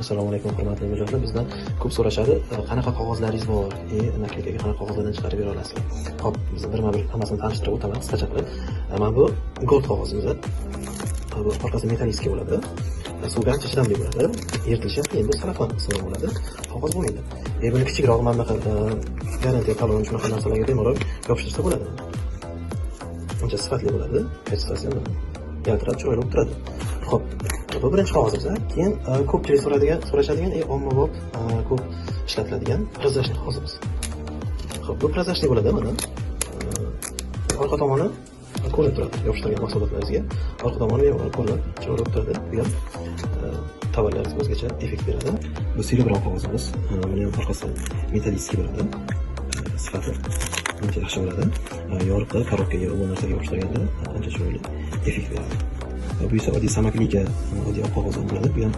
Assalomu alaykum hurmatli mijozlar. Bizdan ko'p so'rashadi, qanaqa qog'ozlaringiz bor, nakleykaga qanaqa qog'ozlardan chiqarib bera olasizlar. Hop, biz birma-bir hammasini tanishtirib o'taman qisqacha qilib. Mana bu gold qog'ozimiz. Bu orqasi metallический bo'ladi. Suvga ancha chidamli bo'ladi. Eritilishi ham qiyin, bu salafon hisoblanib bo'ladi. Qog'oz bo'lmaydi. Buni kichikroq mana garantiya talon shunaqa narsalarga bemalol yopishtirsa bo'ladi. Uncha sifatli bo'ladi. Kechasi ham yaltirab chiroyli bo'lib turadi. Xo'p, bu birinchi qog'ozimiz. Keyin ko'pchilik so'rashadigan, ommabop ko'p ishlatiladigan prozrachniy qog'ozimiz. Xo'p, bu prozrachniy bo'ladi mana. Orqa tomoni ko'rinib turadi yopishtirgan mahsulotlaringizga. Orqa tomoni bemalol ko'rinib chiroyli bo'lib turadi. Bu ham tovarlaringizga o'zgacha effekt beradi. Bu silibron qog'ozimiz. Buni ham orqasi metallический bo'ladi. Sifati ancha yaxshi bo'ladi. Yorqin, korobkaga bu narsaga yopishtirganda ancha chiroyli effekt beradi. Bu esa oddiy samaklika, oddiy qog'oz bo'ladi. Bu ham